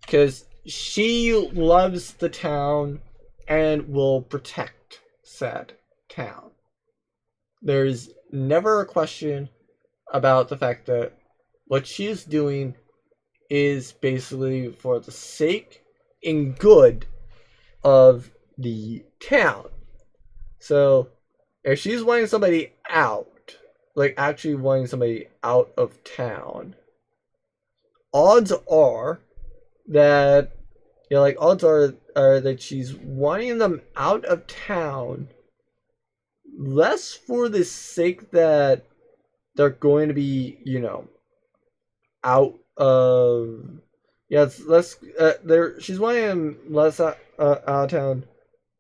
because she loves the town and will protect said town. There's never a question about the fact that what she's doing is basically for the sake and good of the town. So if she's wanting somebody out, like actually wanting somebody out of town, odds are that that she's wanting them out of town less for the sake that they're going to be, out of it's less she's wanting them less out of town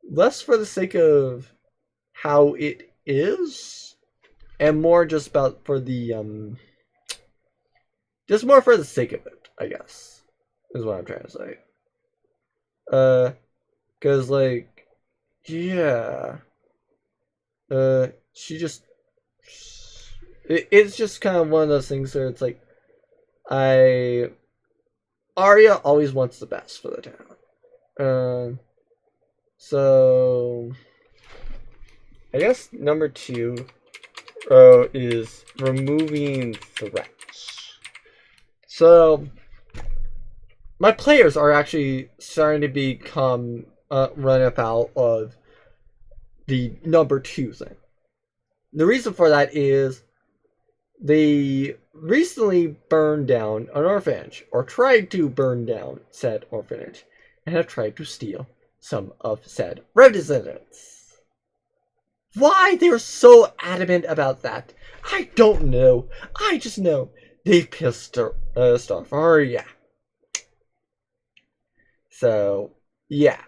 less for the sake of how it is, and more just about for the just more for the sake of it, I guess, is what I'm trying to say. Cause like, yeah, she just, it's just kind of one of those things where it's like, Arya always wants the best for the town. So I guess number 2 is removing threats. So my players are actually starting to become run afoul of the number 2 thing. The reason for that is they recently burned down an orphanage, or tried to burn down said orphanage, and have tried to steal some of said residents. Why they're so adamant about that, I don't know. I just know they pissed off Arya. So, yeah.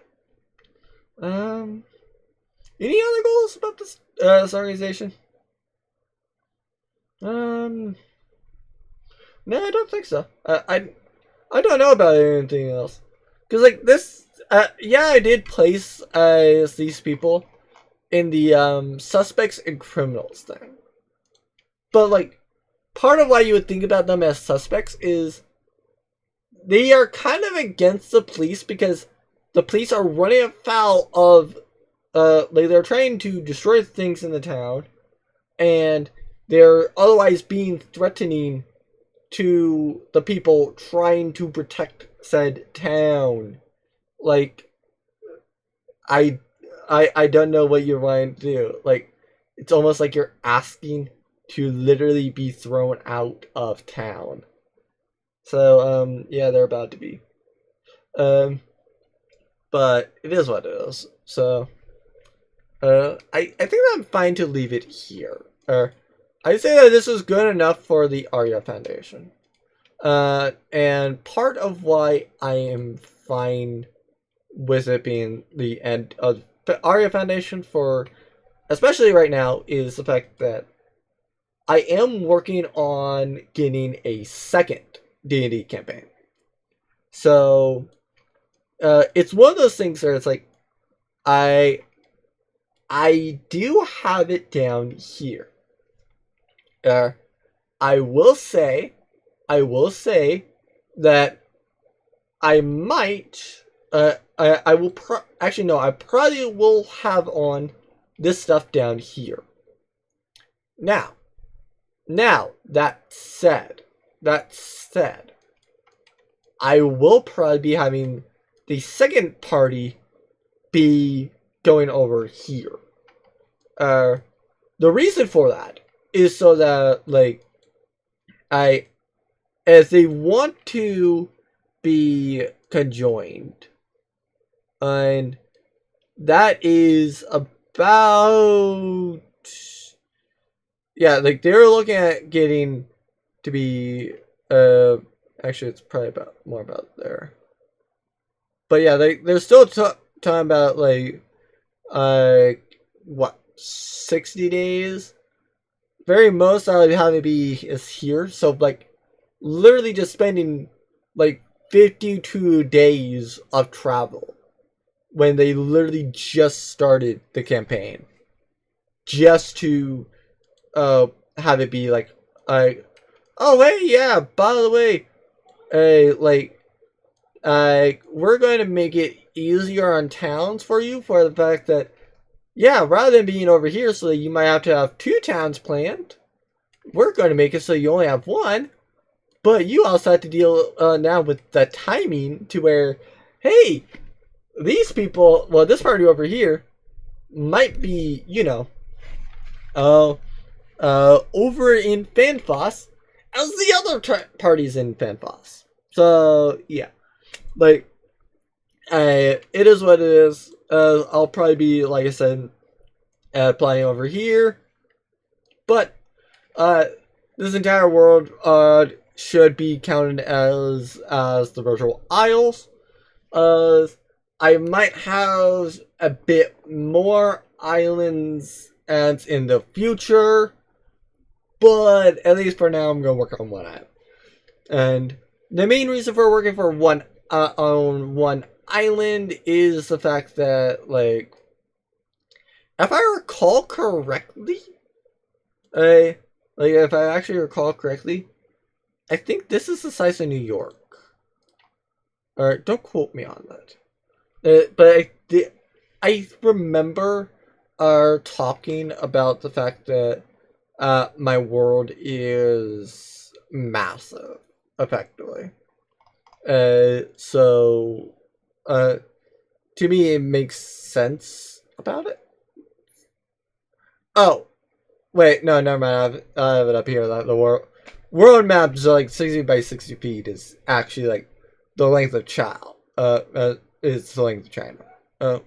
Any other goals about this organization? No, I don't think so. I don't know about anything else. Cause like this, yeah, I did place these people in the suspects and criminals thing, but like part of why you would think about them as suspects is they are kind of against the police because the police are running afoul of, like they're trying to destroy things in the town, and they're otherwise being threatening to the people trying to protect said town. Like, I don't know what you're wanting to do. Like, it's almost like you're asking to literally be thrown out of town. So, yeah, they're about to be. But it is what it is. So, I think I'm fine to leave it here. I'd say that this is good enough for the Arya Foundation. And part of why I am fine with it being the end of the Arya Foundation for, especially right now, is the fact that I am working on getting a second D&D campaign. So, it's one of those things where it's like, I do have it down here. I will say that I might, I will actually no, I probably will have on this stuff down here. Now, that said, I will probably be having the second party be going over here. The reason for that is so that, like, as they want to be conjoined, and that is about, yeah, like they're looking at getting to be, actually it's probably more about there, but yeah, they're still talking about like, what, 60 days? Very most I'll have to be is here, so like literally just spending like 52 days of travel when they literally just started the campaign, just to have it be like, oh hey, yeah, by the way, we're going to make it easier on towns for you, for the fact that, yeah, rather than being over here so that you might have to have 2 towns planned, we're going to make it so you only have 1. But you also have to deal now with the timing to where, hey, these people, well, this party over here might be, you know, over in Fanfoss as the other parties in Fanfoss. So, yeah. Like, it is what it is. I'll probably be, like I said, playing over here. But, this entire world, should be counted as the Virtual Isles. I might have a bit more islands and in the future, but at least for now I'm going to work on one island. And the main reason for working for on one island is the fact that, like, if I recall correctly, if I actually recall correctly, I think this is the size of New York. Alright, don't quote me on that. But I remember talking about the fact that my world is massive, effectively. So, to me, it makes sense about it. Oh, wait, no, never mind. I have it up here. The world map is like 60 by 60 feet is actually like the length of China. It's the length of China,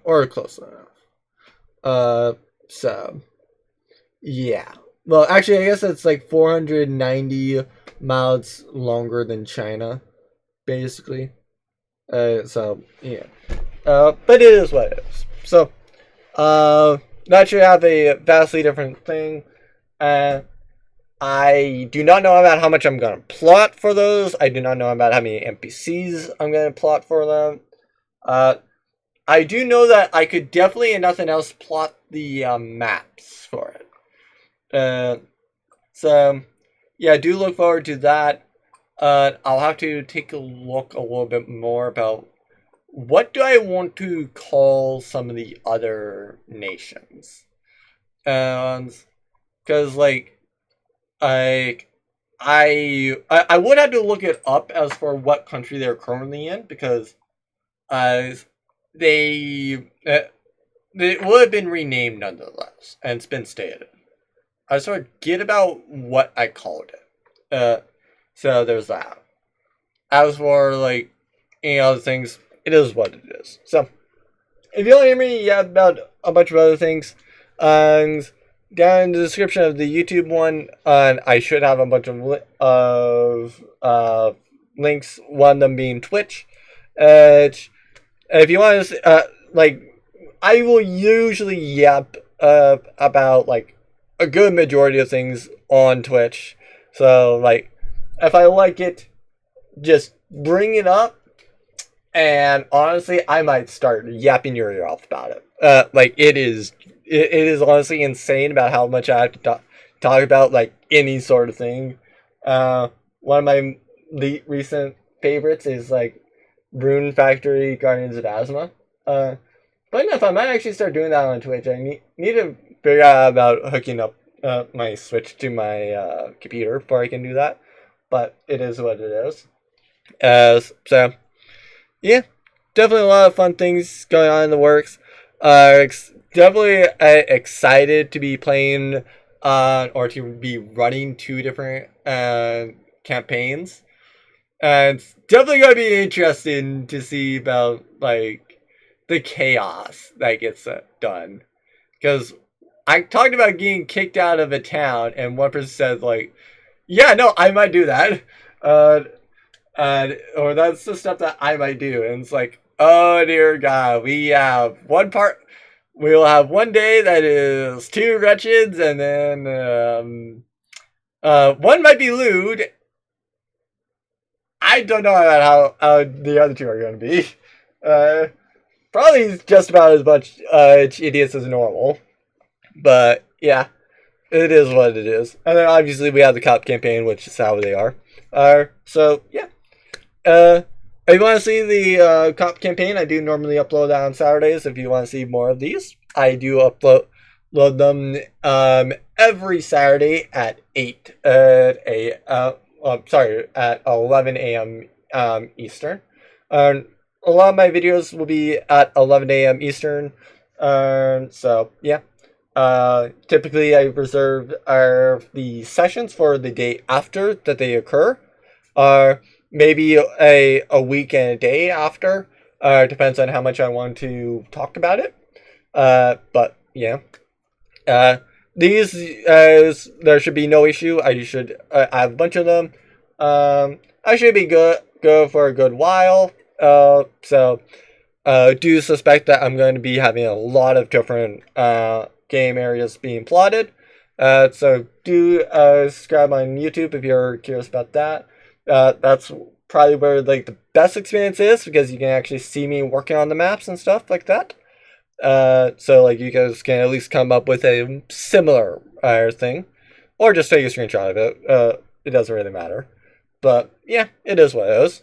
or close enough. So, yeah. Well, actually, I guess it's like 490 miles longer than China, basically. So, yeah. But it is what it is. So, that should have a vastly different thing. I do not know about how much I'm going to plot for those. I do not know about how many NPCs I'm going to plot for them. I do know that I could definitely, and nothing else, plot the maps for it. So, yeah, do look forward to that. I'll have to take a look a little bit more about what do I want to call some of the other nations, and because like I would have to look it up as for what country they're currently in, because they it would have been renamed nonetheless, and it's been stated. I just forget about what I called it. So there's that. As for like any other things, it is what it is. So if you want to hear me about a bunch of other things, down in the description of the YouTube one, I should have a bunch of links. One of them being Twitch. If you want to, I will usually yap about like a good majority of things on Twitch. So like, if I like it, just bring it up. And honestly, I might start yapping your ear off about it. Like it is honestly insane about how much I have to talk about like any sort of thing. One of my recent favorites is like Rune Factory Guardians of Asthma. But enough, I might actually start doing that on Twitch. I need to figure out about hooking up my Switch to my computer before I can do that. But it is what it is. So yeah, definitely a lot of fun things going on in the works. Definitely excited to be playing or to be running 2 different campaigns. And it's definitely going to be interesting to see about like the chaos that gets done. Because I talked about getting kicked out of a town, and one person said like, yeah, no, I might do that. Or that's the stuff that I might do. And it's like, oh dear God, we'll have one day that is 2 wretches, and then one might be lewd. I don't know about how the other 2 are going to be. Probably just about as much idiots as normal. But yeah, it is what it is. And then obviously we have the cop campaign, which is how they are. So yeah. If you want to see the cop campaign, I do normally upload that on Saturdays. If you want to see more of these, I do upload them every Saturday at 11 a.m. Eastern. A lot of my videos will be at 11 a.m. Eastern. So yeah. Typically I reserve the sessions for the day after that they occur. Maybe a week and a day after. Depends on how much I want to talk about it. But yeah. These there should be no issue. I have a bunch of them. I should be go for a good while. So do suspect that I'm going to be having a lot of different game areas being plotted. So do subscribe on YouTube if you're curious about that. That's probably where like the best experience is, because you can actually see me working on the maps and stuff like that. So like you guys can at least come up with a similar thing, or just take a screenshot of it. It doesn't really matter. But yeah, it is what it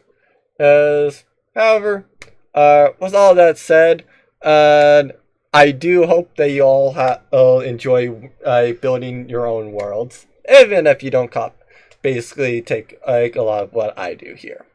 is. However, with all that said, I do hope that you all enjoy building your own worlds, even if you don't basically take like a lot of what I do here.